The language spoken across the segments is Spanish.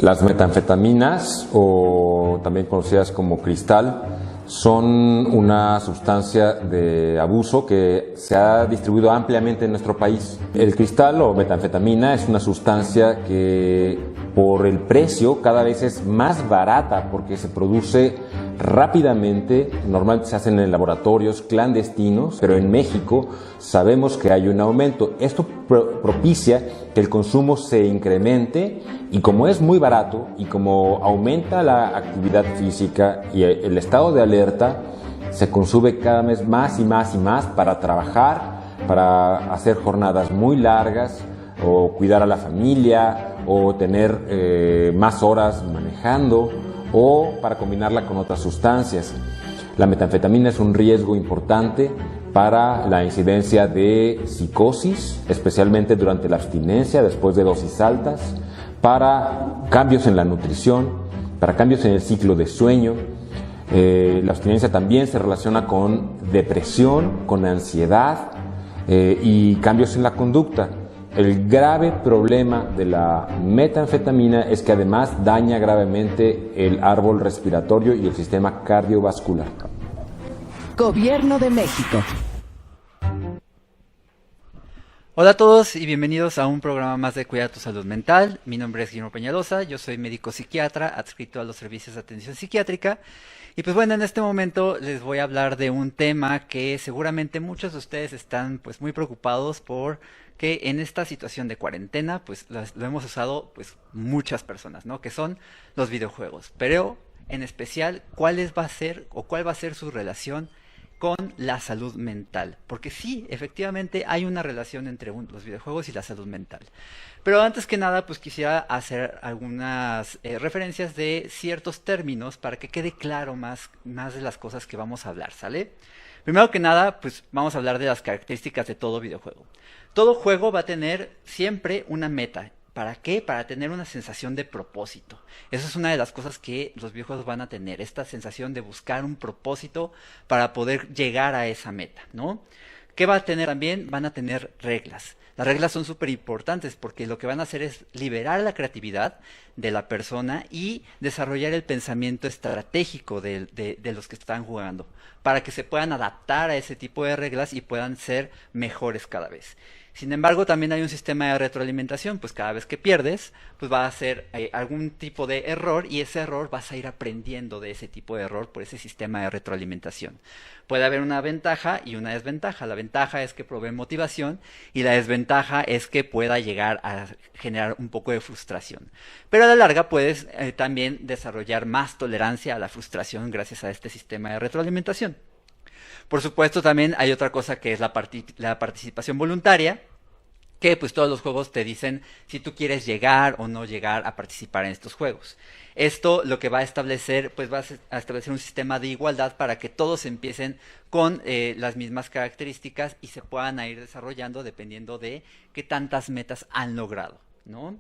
Las metanfetaminas, o también conocidas como cristal, son una sustancia de abuso que se ha distribuido ampliamente en nuestro país. El cristal o metanfetamina es una sustancia que por el precio cada vez es más barata porque se produce rápidamente, normalmente se hacen en laboratorios clandestinos, pero en México sabemos que hay un aumento. Esto propicia que el consumo se incremente y como es muy barato y como aumenta la actividad física y el estado de alerta, se consume cada vez más y más y más para trabajar, para hacer jornadas muy largas o cuidar a la familia o tener más horas manejando o para combinarla con otras sustancias. La metanfetamina es un riesgo importante para la incidencia de psicosis, especialmente durante la abstinencia después de dosis altas, para cambios en la nutrición, para cambios en el ciclo de sueño. La abstinencia también se relaciona con depresión, con ansiedad y cambios en la conducta. El grave problema de la metanfetamina es que además daña gravemente el árbol respiratorio y el sistema cardiovascular. Gobierno de México. Hola a todos y bienvenidos a un programa más de Cuida tu Salud Mental. Mi nombre es Guillermo Peñalosa, yo soy médico psiquiatra adscrito a los servicios de atención psiquiátrica. Y pues bueno, en este momento les voy a hablar de un tema que seguramente muchos de ustedes están pues muy preocupados por que en esta situación de cuarentena pues lo hemos usado pues muchas personas, ¿no? Que son los videojuegos. Pero en especial, ¿cuál va a ser su relación con la salud mental? Porque sí, efectivamente hay una relación entre los videojuegos y la salud mental. Pero antes que nada, pues quisiera hacer algunas referencias de ciertos términos para que quede claro más de las cosas que vamos a hablar, ¿sale? Primero que nada, pues vamos a hablar de las características de todo videojuego. Todo juego va a tener siempre una meta. ¿Para qué? Para tener una sensación de propósito. Eso es una de las cosas que los videojuegos van a tener, esta sensación de buscar un propósito para poder llegar a esa meta, ¿no? ¿Qué va a tener también? Van a tener reglas. Las reglas son súper importantes porque lo que van a hacer es liberar la creatividad de la persona y desarrollar el pensamiento estratégico de los que están jugando, para que se puedan adaptar a ese tipo de reglas y puedan ser mejores cada vez. Sin embargo, también hay un sistema de retroalimentación, pues cada vez que pierdes, pues va a ser algún tipo de error y ese error vas a ir aprendiendo de ese tipo de error por ese sistema de retroalimentación. Puede haber una ventaja y una desventaja. La ventaja es que provee motivación y la desventaja es que pueda llegar a generar un poco de frustración. Pero a la larga puedes también desarrollar más tolerancia a la frustración gracias a este sistema de retroalimentación. Por supuesto, también hay otra cosa que es la participación voluntaria, que pues todos los juegos te dicen si tú quieres llegar o no llegar a participar en estos juegos. Esto lo que va a establecer, pues va a establecer un sistema de igualdad para que todos empiecen con las mismas características y se puedan ir desarrollando dependiendo de qué tantas metas han logrado, ¿no?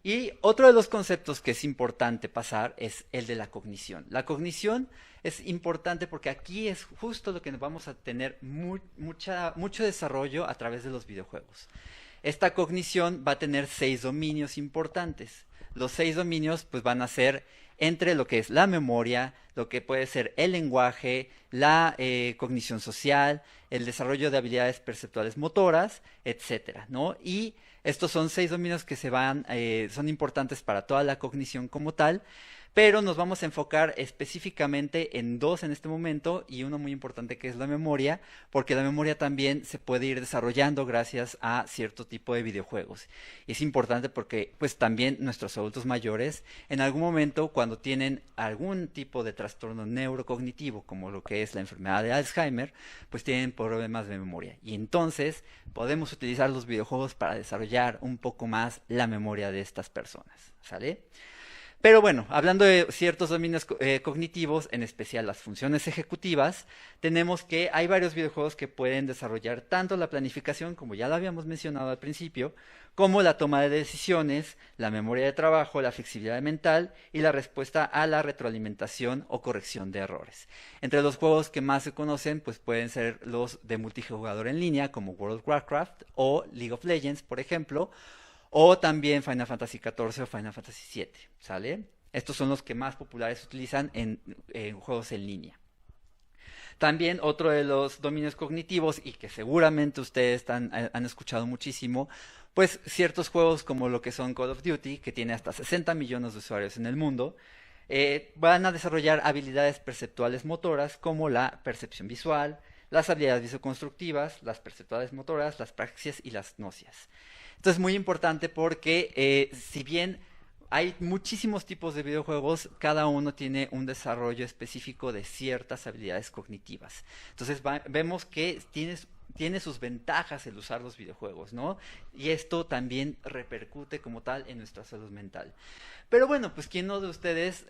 Y otro de los conceptos que es importante pasar es el de la cognición. La cognición es importante porque aquí es justo lo que vamos a tener mucho desarrollo a través de los videojuegos. Esta cognición va a tener 6 dominios importantes. Los 6 dominios pues van a ser entre lo que es la memoria, lo que puede ser el lenguaje, la cognición social, el desarrollo de habilidades perceptuales motoras, etcétera, ¿no? Y estos son 6 dominios que son importantes para toda la cognición como tal, pero nos vamos a enfocar específicamente en 2 en este momento y uno muy importante que es la memoria, porque la memoria también se puede ir desarrollando gracias a cierto tipo de videojuegos. Y es importante porque pues también nuestros adultos mayores en algún momento cuando tienen algún tipo de trastorno neurocognitivo como lo que es la enfermedad de Alzheimer, pues tienen problemas de memoria. Y entonces podemos utilizar los videojuegos para desarrollar un poco más la memoria de estas personas, ¿sale? Pero bueno, hablando de ciertos dominios cognitivos, en especial las funciones ejecutivas, tenemos que hay varios videojuegos que pueden desarrollar tanto la planificación, como ya lo habíamos mencionado al principio, como la toma de decisiones, la memoria de trabajo, la flexibilidad mental y la respuesta a la retroalimentación o corrección de errores. Entre los juegos que más se conocen, pues pueden ser los de multijugador en línea, como World of Warcraft o League of Legends, por ejemplo, o también Final Fantasy XIV o Final Fantasy VII, ¿sale? Estos son los que más populares se utilizan en juegos en línea. También otro de los dominios cognitivos, y que seguramente ustedes han escuchado muchísimo, pues ciertos juegos como lo que son Call of Duty, que tiene hasta 60 millones de usuarios en el mundo, van a desarrollar habilidades perceptuales motoras como la percepción visual, las habilidades visoconstructivas, las perceptuales motoras, las praxias y las nocias. Esto es muy importante porque si bien hay muchísimos tipos de videojuegos, cada uno tiene un desarrollo específico de ciertas habilidades cognitivas. Entonces vemos que tiene sus ventajas el usar los videojuegos, ¿no? Y esto también repercute como tal en nuestra salud mental. Pero bueno, pues ¿quién no de ustedes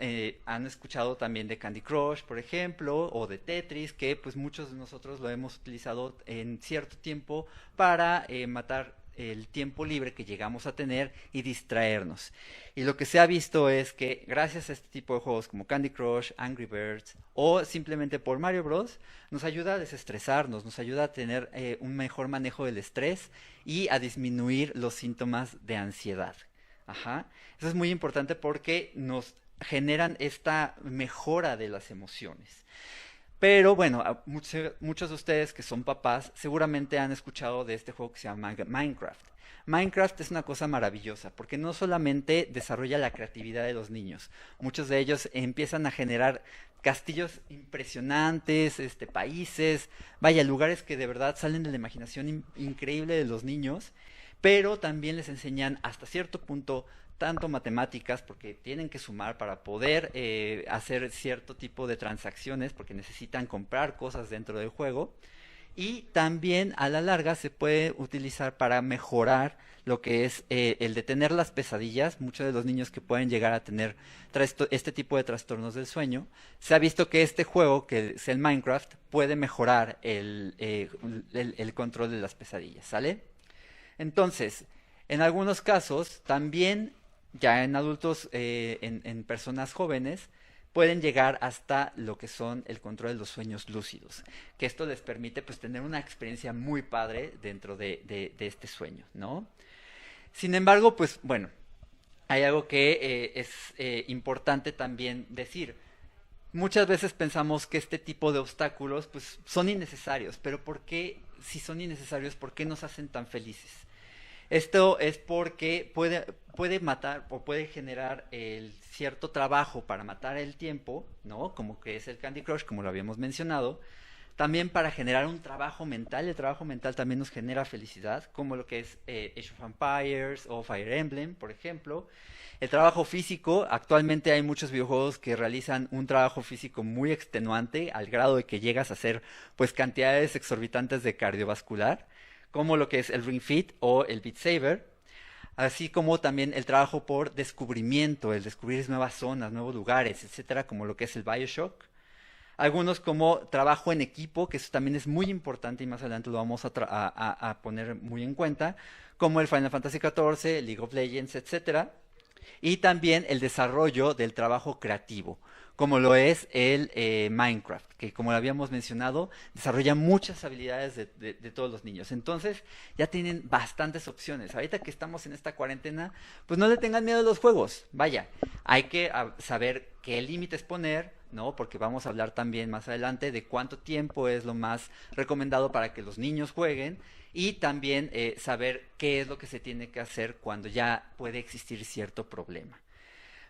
han escuchado también de Candy Crush, por ejemplo, o de Tetris, que pues muchos de nosotros lo hemos utilizado en cierto tiempo para matar el tiempo libre que llegamos a tener y distraernos. Y lo que se ha visto es que gracias a este tipo de juegos como Candy Crush, Angry Birds o simplemente por Mario Bros, nos ayuda a desestresarnos, nos ayuda a tener un mejor manejo del estrés y a disminuir los síntomas de ansiedad. Ajá. Eso es muy importante porque nos generan esta mejora de las emociones. Pero bueno, muchos de ustedes que son papás seguramente han escuchado de este juego que se llama Minecraft. Minecraft es una cosa maravillosa porque no solamente desarrolla la creatividad de los niños, muchos de ellos empiezan a generar castillos impresionantes, países, vaya, lugares que de verdad salen de la imaginación increíble de los niños, pero también les enseñan hasta cierto punto tanto matemáticas, porque tienen que sumar para poder hacer cierto tipo de transacciones, porque necesitan comprar cosas dentro del juego, y también a la larga se puede utilizar para mejorar lo que es el detener las pesadillas. Muchos de los niños que pueden llegar a tener este tipo de trastornos del sueño, se ha visto que este juego, que es el Minecraft, puede mejorar el control de las pesadillas, ¿sale? Entonces, en algunos casos, también ya en adultos, en personas jóvenes, pueden llegar hasta lo que son el control de los sueños lúcidos, que esto les permite pues tener una experiencia muy padre dentro de este sueño, ¿no? Sin embargo, pues bueno, hay algo que es importante también decir. Muchas veces pensamos que este tipo de obstáculos pues son innecesarios, pero ¿por qué, si son innecesarios, por qué nos hacen tan felices? Esto es porque puede matar o puede generar el cierto trabajo para matar el tiempo, ¿no? Como que es el Candy Crush, como lo habíamos mencionado. También para generar un trabajo mental. El trabajo mental también nos genera felicidad, como lo que es Age of Empires o Fire Emblem, por ejemplo. El trabajo físico, actualmente hay muchos videojuegos que realizan un trabajo físico muy extenuante, al grado de que llegas a hacer pues cantidades exorbitantes de cardiovascular, como lo que es el Ring Fit o el Beat Saber, así como también el trabajo por descubrimiento, el descubrir nuevas zonas, nuevos lugares, etcétera, como lo que es el BioShock. Algunos como trabajo en equipo, que eso también es muy importante y más adelante lo vamos a poner muy en cuenta, como el Final Fantasy XIV, League of Legends, etcétera. Y también el desarrollo del trabajo creativo, como lo es el Minecraft, que como lo habíamos mencionado, desarrolla muchas habilidades de todos los niños. Entonces, ya tienen bastantes opciones. Ahorita que estamos en esta cuarentena, pues no le tengan miedo a los juegos. Vaya, hay que saber qué límites poner, ¿no? Porque vamos a hablar también más adelante de cuánto tiempo es lo más recomendado para que los niños jueguen. Y también saber qué es lo que se tiene que hacer cuando ya puede existir cierto problema.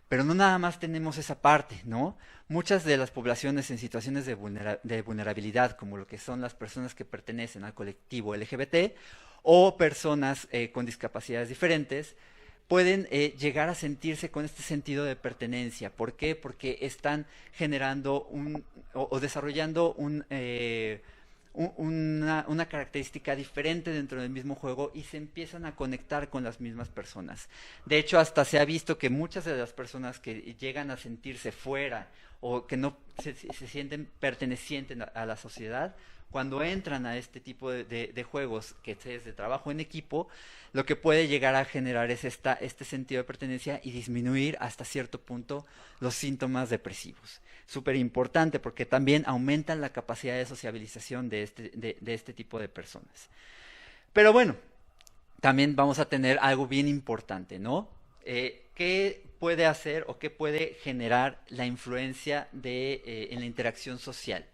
Pero no nada más tenemos esa parte, ¿no? Muchas de las poblaciones en situaciones de vulnerabilidad, como lo que son las personas que pertenecen al colectivo LGBT o personas con discapacidades diferentes, pueden llegar a sentirse con este sentido de pertenencia. ¿Por qué? Porque están generando o desarrollando una característica diferente dentro del mismo juego y se empiezan a conectar con las mismas personas. De hecho, hasta se ha visto que muchas de las personas que llegan a sentirse fuera o que no se sienten pertenecientes a la sociedad, cuando entran a este tipo de juegos que es de trabajo en equipo, lo que puede llegar a generar es este sentido de pertenencia y disminuir hasta cierto punto los síntomas depresivos. Súper importante porque también aumentan la capacidad de sociabilización de este tipo de personas. Pero bueno, también vamos a tener algo bien importante, ¿no? ¿Qué puede hacer o qué puede generar la influencia en la interacción social?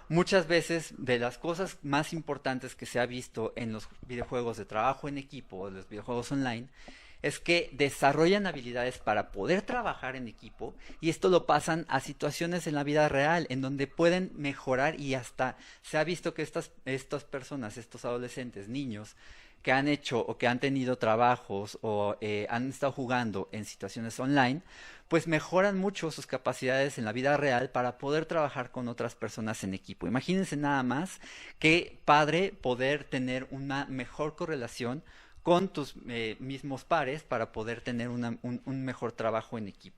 Muchas veces de las cosas más importantes que se ha visto en los videojuegos de trabajo en equipo o los videojuegos online es que desarrollan habilidades para poder trabajar en equipo y esto lo pasan a situaciones en la vida real en donde pueden mejorar y hasta se ha visto que estas personas, estos adolescentes, niños que han hecho o que han tenido trabajos o han estado jugando en situaciones online, pues mejoran mucho sus capacidades en la vida real para poder trabajar con otras personas en equipo. Imagínense nada más qué padre poder tener una mejor correlación con tus mismos pares para poder tener un mejor trabajo en equipo.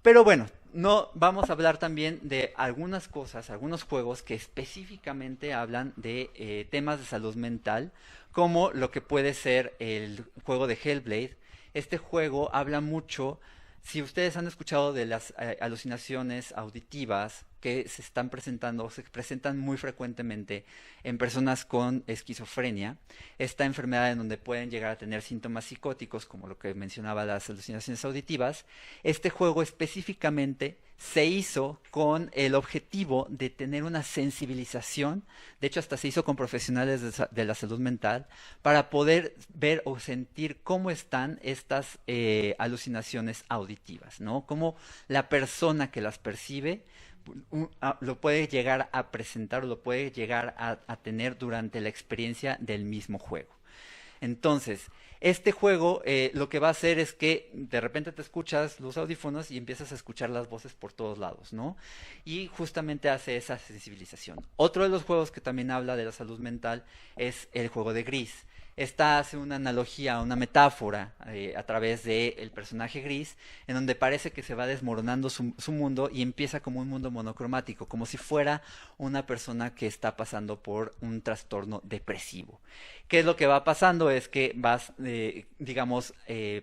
Pero bueno, no vamos a hablar también de algunas cosas, algunos juegos que específicamente hablan de temas de salud mental, como lo que puede ser el juego de Hellblade. Este juego habla mucho, si ustedes han escuchado de las alucinaciones auditivas que se están presentando o se presentan muy frecuentemente en personas con esquizofrenia, esta enfermedad en donde pueden llegar a tener síntomas psicóticos, como lo que mencionaba las alucinaciones auditivas, este juego específicamente se hizo con el objetivo de tener una sensibilización, de hecho hasta se hizo con profesionales de la salud mental, para poder ver o sentir cómo están estas alucinaciones auditivas, ¿no? Cómo la persona que las percibe lo puede llegar a presentar o lo puede llegar a tener durante la experiencia del mismo juego. Entonces, este juego lo que va a hacer es que de repente te escuchas los audífonos y empiezas a escuchar las voces por todos lados, ¿no? Y justamente hace esa sensibilización. Otro de los juegos que también habla de la salud mental es el juego de Gris. Esta hace una analogía, una metáfora a través del personaje Gris, en donde parece que se va desmoronando su mundo y empieza como un mundo monocromático, como si fuera una persona que está pasando por un trastorno depresivo. ¿Qué es lo que va pasando? Es que vas, digamos,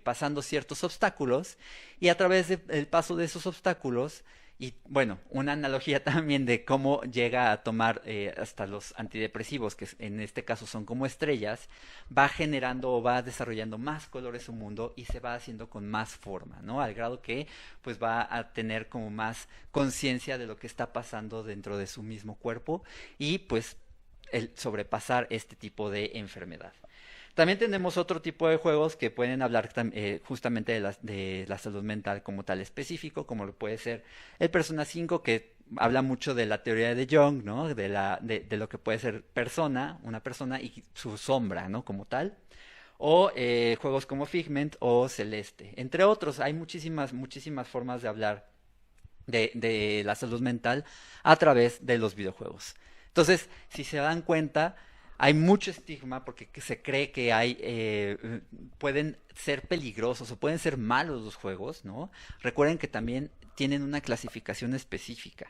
pasando ciertos obstáculos y a través del paso de esos obstáculos, y bueno, una analogía también de cómo llega a tomar hasta los antidepresivos, que en este caso son como estrellas, va generando o va desarrollando más colores su mundo y se va haciendo con más forma, ¿no? Al grado que pues va a tener como más conciencia de lo que está pasando dentro de su mismo cuerpo y pues el sobrepasar este tipo de enfermedad. También tenemos otro tipo de juegos que pueden hablar justamente de la salud mental como tal específico, como lo puede ser el Persona 5, que habla mucho de la teoría de Jung, ¿no? De lo que puede ser una persona y su sombra, ¿no? Como tal. O juegos como Figment o Celeste. Entre otros, hay muchísimas formas de hablar de la salud mental a través de los videojuegos. Entonces, si se dan cuenta, hay mucho estigma porque se cree que pueden ser peligrosos o pueden ser malos los juegos, ¿no? Recuerden que también tienen una clasificación específica.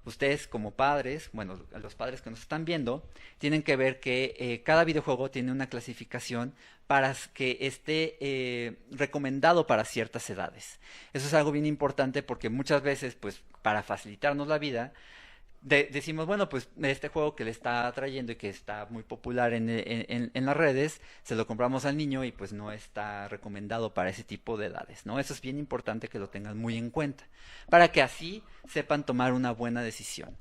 Ustedes como padres, bueno, los padres que nos están viendo, tienen que ver que cada videojuego tiene una clasificación para que esté recomendado para ciertas edades. Eso es algo bien importante porque muchas veces, pues, para facilitarnos la vida, decimos, bueno, pues este juego que le está trayendo y que está muy popular en las redes, se lo compramos al niño y pues no está recomendado para ese tipo de edades, ¿no? Eso es bien importante que lo tengan muy en cuenta, para que así sepan tomar una buena decisión.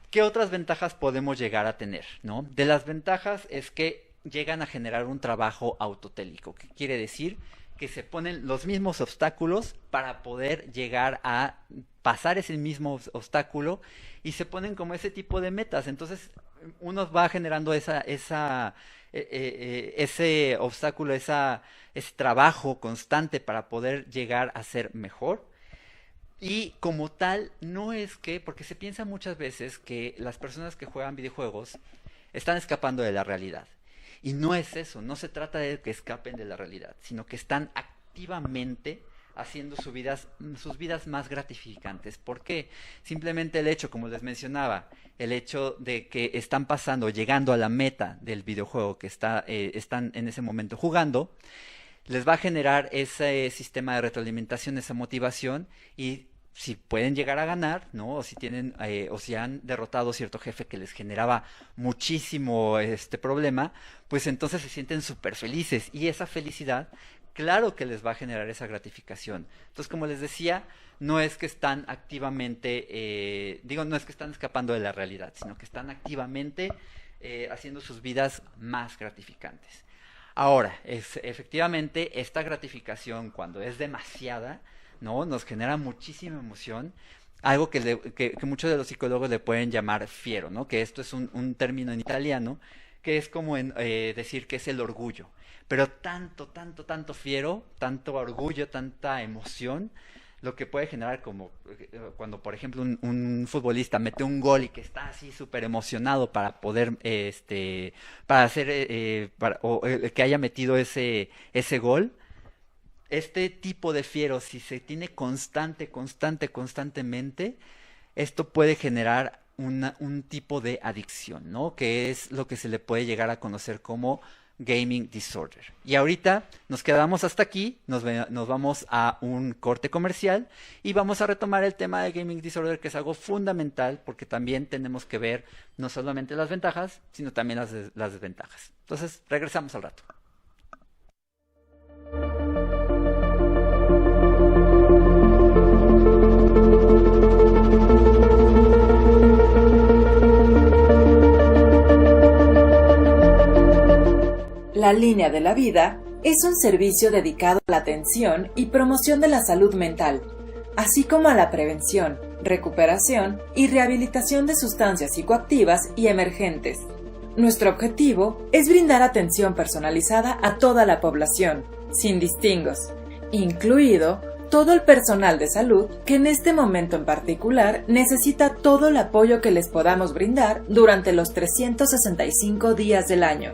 ¿Qué otras ventajas podemos llegar a tener, no? De las ventajas es que llegan a generar un trabajo autotélico, que quiere decir que se ponen los mismos obstáculos para poder llegar a pasar ese mismo obstáculo y se ponen como ese tipo de metas. Entonces uno va generando ese obstáculo, ese trabajo constante para poder llegar a ser mejor. Y como tal, no es que, porque se piensa muchas veces que las personas que juegan videojuegos están escapando de la realidad. Y no es eso, no se trata de que escapen de la realidad, sino que están activamente haciendo sus vidas más gratificantes. ¿Por qué? Simplemente el hecho, como les mencionaba, el hecho de que están pasando, llegando a la meta del videojuego que están en ese momento jugando, les va a generar ese sistema de retroalimentación, esa motivación, y si pueden llegar a ganar, ¿no? O si tienen, o si han derrotado cierto jefe que les generaba muchísimo problema, pues entonces se sienten súper felices, y esa felicidad, claro que les va a generar esa gratificación. Entonces, como les decía, no es que están activamente, no es que están escapando de la realidad, sino que están activamente haciendo sus vidas más gratificantes. Ahora, efectivamente, esta gratificación, cuando es demasiada, ¿no? Nos genera muchísima emoción. Algo que muchos de los psicólogos le pueden llamar fiero, ¿no? Que esto es un término en italiano, que es como decir que es el orgullo. Pero tanto fiero, tanto orgullo, tanta emoción, lo que puede generar como cuando, por ejemplo, un futbolista mete un gol y que está así súper emocionado para poder, para hacer, que haya metido ese gol. Este tipo de fiero, si se tiene constantemente, esto puede generar un tipo de adicción, ¿no? Que es lo que se le puede llegar a conocer como gaming disorder. Y ahorita nos quedamos hasta aquí, nos vamos a un corte comercial y vamos a retomar el tema de gaming disorder, que es algo fundamental porque también tenemos que ver no solamente las ventajas, sino también las desventajas. Entonces, regresamos al rato. La Línea de la Vida es un servicio dedicado a la atención y promoción de la salud mental, así como a la prevención, recuperación y rehabilitación de sustancias psicoactivas y emergentes. Nuestro objetivo es brindar atención personalizada a toda la población, sin distingos, incluido todo el personal de salud que en este momento en particular necesita todo el apoyo que les podamos brindar durante los 365 días del año.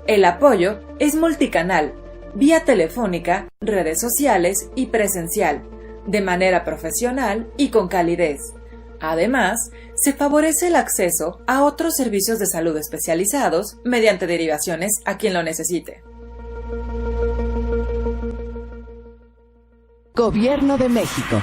El apoyo es multicanal, vía telefónica, redes sociales y presencial, de manera profesional y con calidez. Además, se favorece el acceso a otros servicios de salud especializados mediante derivaciones a quien lo necesite. Gobierno de México.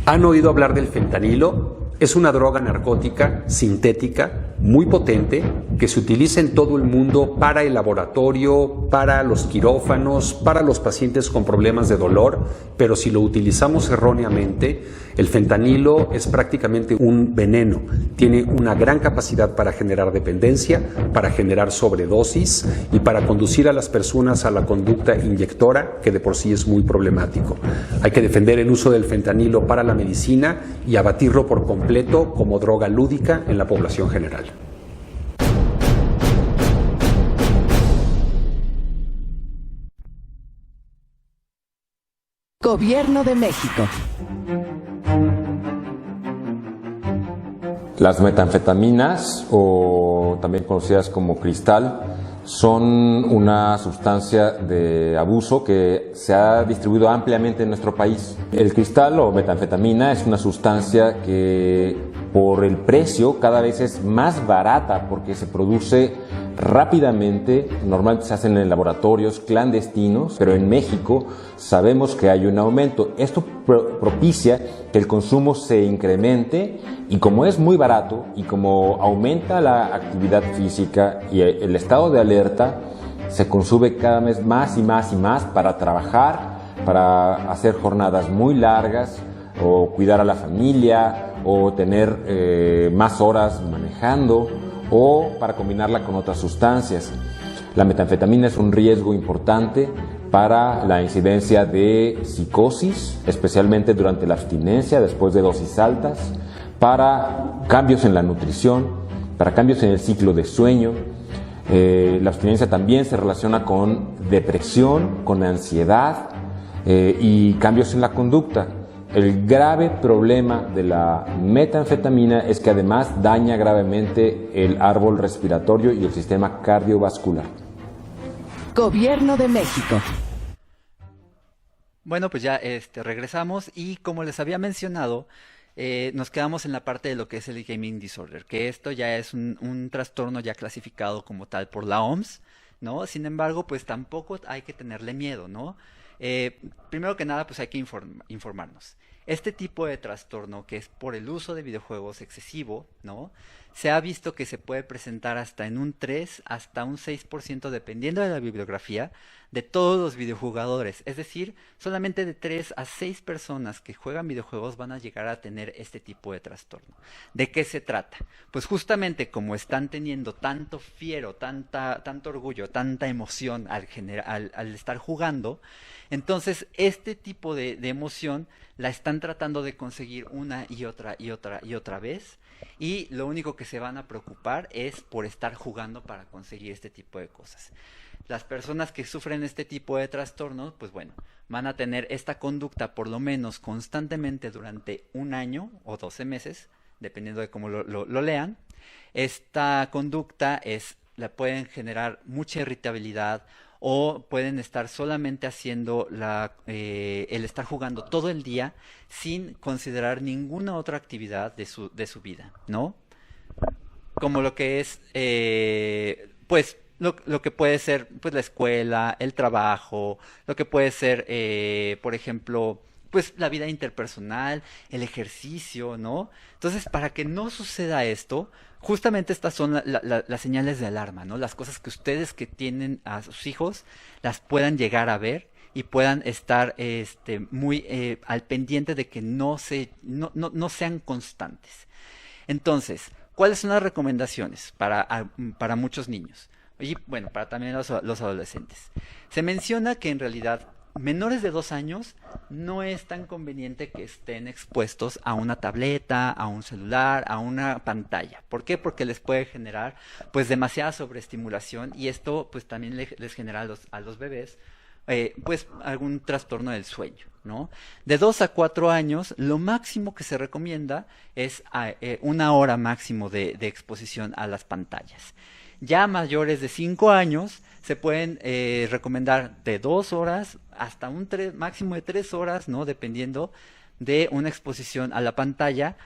¿Han oído hablar del fentanilo? Es una droga narcótica sintética muy potente que se utiliza en todo el mundo para el laboratorio, para los quirófanos, para los pacientes con problemas de dolor, pero si lo utilizamos erróneamente, el fentanilo es prácticamente un veneno. Tiene una gran capacidad para generar dependencia, para generar sobredosis y para conducir a las personas a la conducta inyectora, que de por sí es muy problemático. Hay que defender el uso del fentanilo para la medicina y abatirlo por completo como droga lúdica en la población general. Gobierno de México. Las metanfetaminas, o también conocidas como cristal, son una sustancia de abuso que se ha distribuido ampliamente en nuestro país. El cristal o metanfetamina es una sustancia que por el precio cada vez es más barata porque se produce rápidamente, normalmente se hacen en laboratorios clandestinos, pero en México sabemos que hay un aumento. Esto propicia que el consumo se incremente y como es muy barato y como aumenta la actividad física y el estado de alerta, se consume cada vez más y más y más para trabajar, para hacer jornadas muy largas o cuidar a la familia o tener más horas manejando o para combinarla con otras sustancias. La metanfetamina es un riesgo importante para la incidencia de psicosis, especialmente durante la abstinencia después de dosis altas, para cambios en la nutrición, para cambios en el ciclo de sueño. La abstinencia también se relaciona con depresión, con ansiedad, y cambios en la conducta. El grave problema de la metanfetamina es que además daña gravemente el árbol respiratorio y el sistema cardiovascular. Gobierno de México. Bueno, pues ya regresamos y como les había mencionado, nos quedamos en la parte de lo que es el gaming disorder, que esto ya es un trastorno ya clasificado como tal por la OMS, ¿no? Sin embargo, pues tampoco hay que tenerle miedo, ¿no? Primero que nada, pues hay que informarnos. Este tipo de trastorno, que es por el uso de videojuegos excesivo, ¿no? Se ha visto que se puede presentar hasta en un 3 hasta un 6%, dependiendo de la bibliografía, de todos los videojugadores. Es decir, solamente de 3 a 6 personas que juegan videojuegos van a llegar a tener este tipo de trastorno. ¿De qué se trata? Pues justamente como están teniendo tanto fiero, tanto orgullo, tanta emoción al estar jugando, entonces este tipo de emoción la están tratando de conseguir una y otra vez, y lo único que se van a preocupar es por estar jugando para conseguir este tipo de cosas. Las personas que sufren este tipo de trastornos, pues bueno, van a tener esta conducta por lo menos constantemente durante un año o 12 meses, dependiendo de cómo lo lean. Esta conducta la pueden generar mucha irritabilidad, o pueden estar solamente haciendo el estar jugando todo el día sin considerar ninguna otra actividad de su vida, ¿no? Como lo que es, pues, lo que puede ser pues la escuela, el trabajo, lo que puede ser, por ejemplo, pues la vida interpersonal, el ejercicio, ¿no? Entonces, para que no suceda esto, justamente estas son las señales de alarma, ¿no? Las cosas que ustedes que tienen a sus hijos las puedan llegar a ver y puedan estar muy al pendiente de que no sean constantes. Entonces, ¿cuáles son las recomendaciones para muchos niños? Y bueno, para también los adolescentes. Se menciona que en realidad menores de 2 años no es tan conveniente que estén expuestos a una tableta, a un celular, a una pantalla. ¿Por qué? Porque les puede generar pues demasiada sobreestimulación, y esto pues también les genera a los bebés pues algún trastorno del sueño, ¿no? De 2 a 4 años, lo máximo que se recomienda es 1 hora máximo de exposición a las pantallas. Ya mayores de 5 años se pueden recomendar de 2 horas hasta un máximo de 3 horas, ¿no? Dependiendo de una exposición a la pantalla.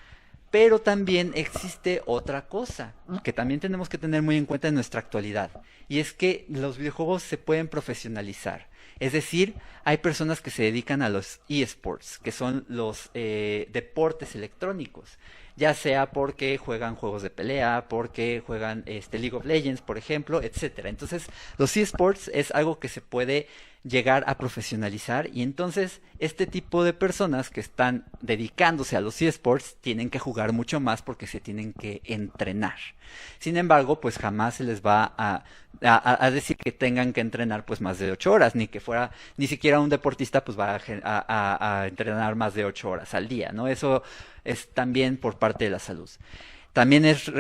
Pero también existe otra cosa que también tenemos que tener muy en cuenta en nuestra actualidad, y es que los videojuegos se pueden profesionalizar. Es decir, hay personas que se dedican a los eSports, que son los deportes electrónicos, ya sea porque juegan juegos de pelea, porque juegan League of Legends, por ejemplo, etcétera. Entonces, los eSports es algo que se puede llegar a profesionalizar, y entonces este tipo de personas que están dedicándose a los eSports tienen que jugar mucho más porque se tienen que entrenar. Sin embargo, pues jamás se les va a decir que tengan que entrenar pues más de 8 horas, ni siquiera un deportista pues va a entrenar más de 8 horas al día, ¿no? Eso es también por parte de la salud. También es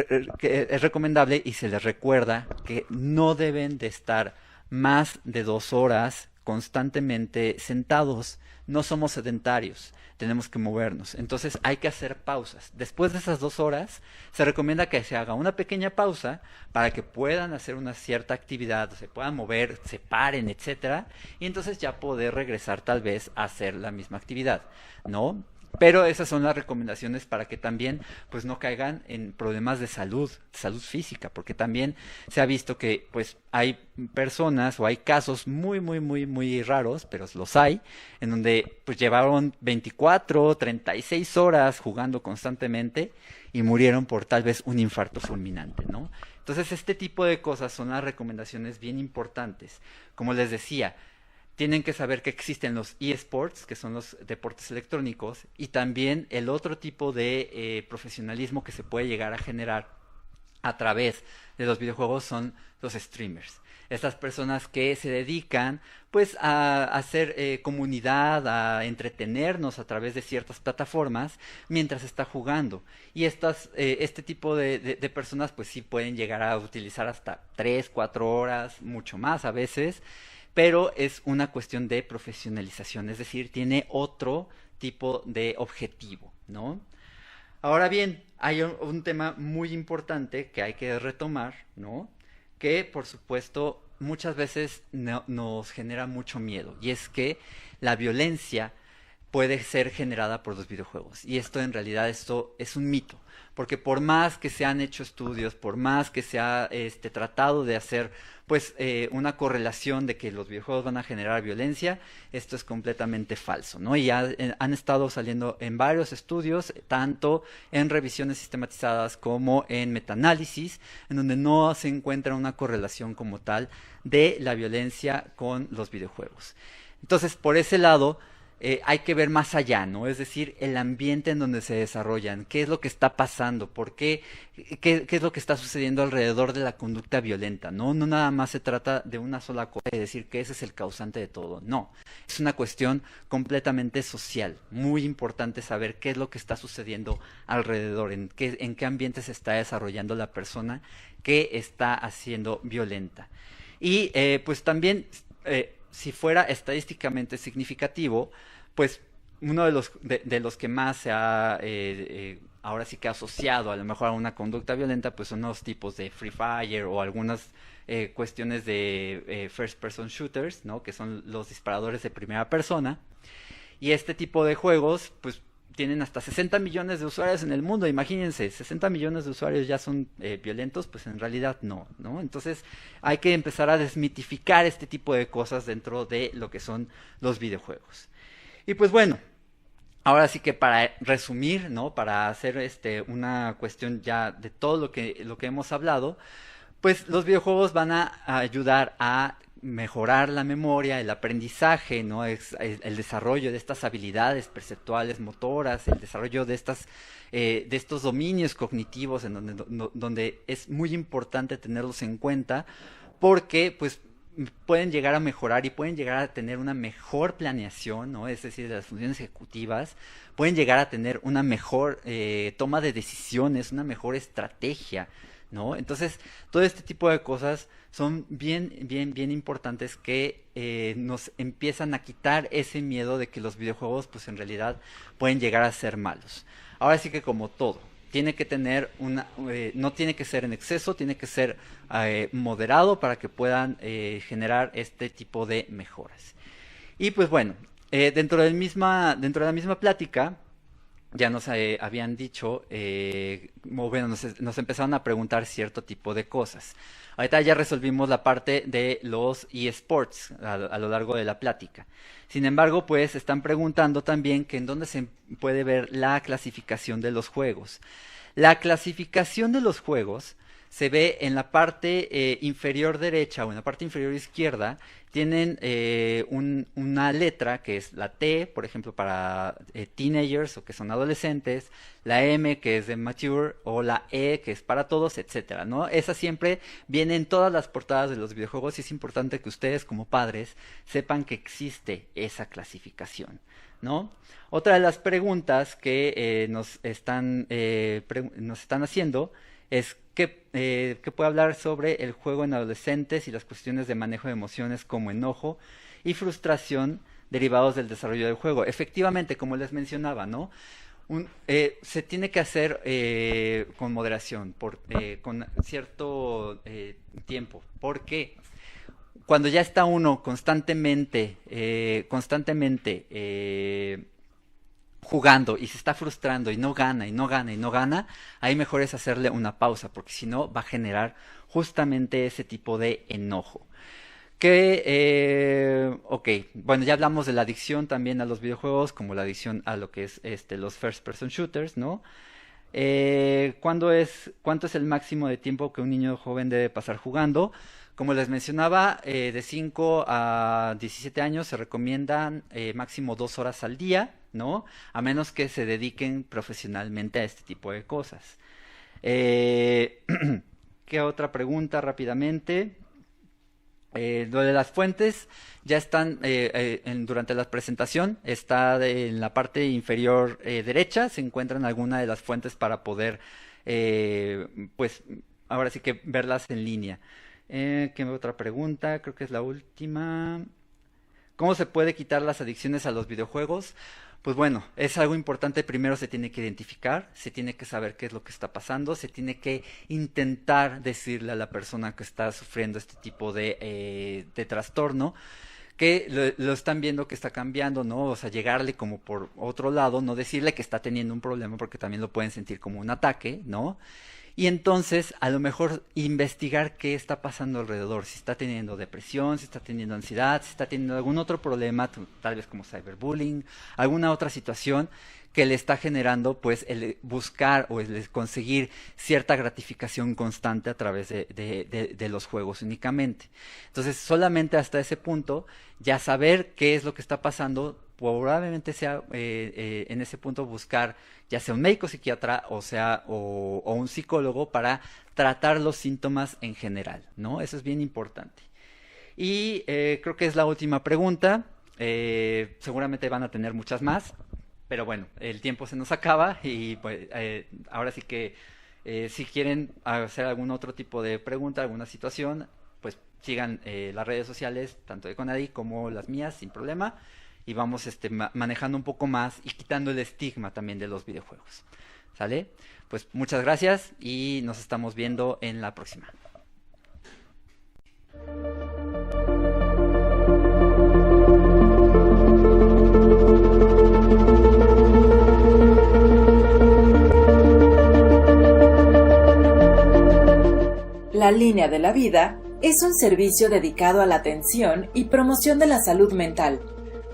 recomendable y se les recuerda que no deben de estar más de 2 horas constantemente sentados. No somos sedentarios, tenemos que movernos. Entonces hay que hacer pausas. Después de esas 2 horas, se recomienda que se haga una pequeña pausa para que puedan hacer una cierta actividad, se puedan mover, se paren, etcétera, y entonces ya poder regresar tal vez a hacer la misma actividad, ¿no? Pero esas son las recomendaciones para que también pues no caigan en problemas de salud física, porque también se ha visto que pues hay personas o hay casos muy raros, pero los hay, en donde pues llevaron 24, 36 horas jugando constantemente y murieron por tal vez un infarto fulminante, ¿no? Entonces este tipo de cosas son las recomendaciones bien importantes. Como les decía, tienen que saber que existen los eSports, que son los deportes electrónicos, y también el otro tipo de profesionalismo que se puede llegar a generar a través de los videojuegos son los streamers. Estas personas que se dedican pues a hacer comunidad, a entretenernos a través de ciertas plataformas mientras está jugando. Y este tipo de personas pues sí pueden llegar a utilizar hasta 3, 4 horas, mucho más a veces. pero es una cuestión de profesionalización, es decir, tiene otro tipo de objetivo, ¿no? Ahora bien, hay un tema muy importante que hay que retomar, ¿no? Que, por supuesto, muchas veces nos genera mucho miedo, y es que la violencia puede ser generada por los videojuegos. Y esto en realidad es un mito, porque por más que se han hecho estudios, por más que se ha tratado de hacer pues una correlación de que los videojuegos van a generar violencia, esto es completamente falso, ¿no? Y han estado saliendo en varios estudios, tanto en revisiones sistematizadas como en metaanálisis, en donde no se encuentra una correlación como tal de la violencia con los videojuegos. Entonces, por ese lado, hay que ver más allá, ¿no? Es decir, el ambiente en donde se desarrollan, qué es lo que está pasando, por qué es lo que está sucediendo alrededor de la conducta violenta, ¿no? No nada más se trata de una sola cosa y decir que ese es el causante de todo, no. Es una cuestión completamente social, muy importante saber qué es lo que está sucediendo alrededor, en qué ambiente se está desarrollando la persona que está haciendo violenta. Y pues también, si fuera estadísticamente significativo, pues uno de los que más se ha ahora sí que asociado a lo mejor a una conducta violenta, pues son los tipos de Free Fire o algunas cuestiones de first person shooters, ¿no? Que son los disparadores de primera persona. Y este tipo de juegos, pues tienen hasta 60 millones de usuarios en el mundo. Imagínense, 60 millones de usuarios ya son violentos, pues en realidad no, ¿no? Entonces hay que empezar a desmitificar este tipo de cosas dentro de lo que son los videojuegos. Y pues bueno, ahora sí que para resumir, ¿no? Para hacer una cuestión ya de todo lo que hemos hablado, pues los videojuegos van a ayudar a mejorar la memoria, el aprendizaje, ¿no? El desarrollo de estas habilidades perceptuales, motoras, el desarrollo de estos dominios cognitivos donde es muy importante tenerlos en cuenta, porque pues pueden llegar a mejorar y pueden llegar a tener una mejor planeación, ¿no? Es decir, de las funciones ejecutivas, pueden llegar a tener una mejor toma de decisiones, una mejor estrategia, ¿no? Entonces, todo este tipo de cosas son bien importantes que nos empiezan a quitar ese miedo de que los videojuegos, pues en realidad, pueden llegar a ser malos. Ahora sí que como todo, tiene que tener no tiene que ser en exceso, tiene que ser moderado para que puedan generar este tipo de mejoras. Y pues bueno, dentro de la misma plática, ya nos habían dicho, bueno, nos empezaron a preguntar cierto tipo de cosas. Ahorita ya resolvimos la parte de los eSports a lo largo de la plática. Sin embargo, pues están preguntando también que en dónde se puede ver la clasificación de los juegos. La clasificación de los juegos se ve en la parte inferior derecha o en la parte inferior izquierda. Tienen una letra que es la T, por ejemplo, para teenagers o que son adolescentes, la M que es de mature o la E que es para todos, etcétera, ¿no? Esa siempre viene en todas las portadas de los videojuegos y es importante que ustedes como padres sepan que existe esa clasificación, ¿no? Otra de las preguntas que nos están haciendo es que puede hablar sobre el juego en adolescentes y las cuestiones de manejo de emociones como enojo y frustración derivados del desarrollo del juego. Efectivamente, como les mencionaba, ¿no? Se tiene que hacer con moderación, con cierto tiempo. ¿Por qué? Cuando ya está uno constantemente jugando y se está frustrando y no gana, ahí mejor es hacerle una pausa, porque si no va a generar justamente ese tipo de enojo. Ok, bueno, ya hablamos de la adicción también a los videojuegos, como la adicción a lo que es los first person shooters, ¿no? ¿Cuánto es el máximo de tiempo que un niño joven debe pasar jugando? Como les mencionaba, de 5 a 17 años se recomiendan máximo 2 horas al día, ¿no? A menos que se dediquen profesionalmente a este tipo de cosas. ¿Qué otra pregunta rápidamente? Lo de las fuentes ya están durante la presentación, está en la parte inferior derecha, se encuentran algunas de las fuentes para poder, pues, ahora sí que verlas en línea. ¿Qué otra pregunta? Creo que es la última. ¿Cómo se puede quitar las adicciones a los videojuegos? Pues bueno, es algo importante. Primero se tiene que identificar, se tiene que saber qué es lo que está pasando, se tiene que intentar decirle a la persona que está sufriendo este tipo de trastorno que lo están viendo que está cambiando, ¿no? O sea, llegarle como por otro lado, no decirle que está teniendo un problema porque también lo pueden sentir como un ataque, ¿no? Y entonces, a lo mejor, investigar qué está pasando alrededor, si está teniendo depresión, si está teniendo ansiedad, si está teniendo algún otro problema, tal vez como cyberbullying, alguna otra situación que le está generando, pues, el buscar o el conseguir cierta gratificación constante a través de los juegos únicamente. Entonces, solamente hasta ese punto, ya saber qué es lo que está pasando, probablemente sea en ese punto buscar ya sea un médico psiquiatra o un psicólogo para tratar los síntomas en general, ¿no? Eso es bien importante. Y creo que es la última pregunta. Seguramente van a tener muchas más, pero bueno, el tiempo se nos acaba y pues ahora sí que si quieren hacer algún otro tipo de pregunta, alguna situación, pues sigan las redes sociales, tanto de Conadi como las mías, sin problema. Y vamos manejando un poco más y quitando el estigma también de los videojuegos. ¿Sale? Pues muchas gracias y nos estamos viendo en la próxima. La Línea de la Vida es un servicio dedicado a la atención y promoción de la salud mental,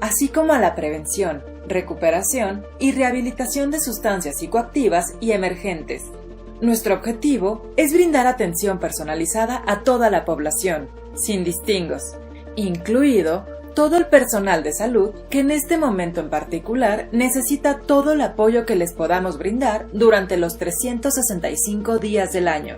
así como a la prevención, recuperación y rehabilitación de sustancias psicoactivas y emergentes. Nuestro objetivo es brindar atención personalizada a toda la población, sin distingos, incluido todo el personal de salud que en este momento en particular necesita todo el apoyo que les podamos brindar durante los 365 días del año.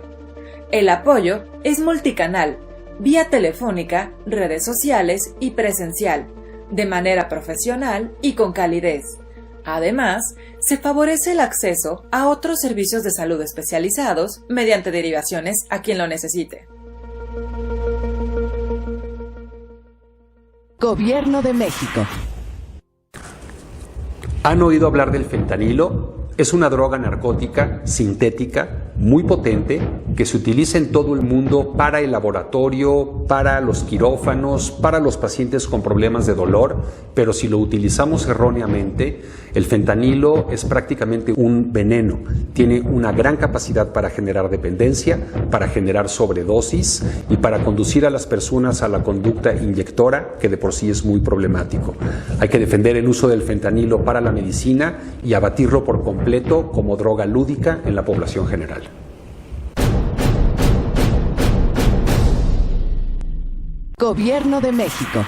El apoyo es multicanal, vía telefónica, redes sociales y presencial, de manera profesional y con calidez. Además, se favorece el acceso a otros servicios de salud especializados mediante derivaciones a quien lo necesite. Gobierno de México. ¿Han oído hablar del fentanilo? Es una droga narcótica sintética muy potente que se utiliza en todo el mundo para el laboratorio, para los quirófanos, para los pacientes con problemas de dolor, pero si lo utilizamos erróneamente, el fentanilo es prácticamente un veneno. Tiene una gran capacidad para generar dependencia, para generar sobredosis y para conducir a las personas a la conducta inyectora, que de por sí es muy problemático. Hay que defender el uso del fentanilo para la medicina y abatirlo por completo como droga lúdica en la población general. Gobierno de México.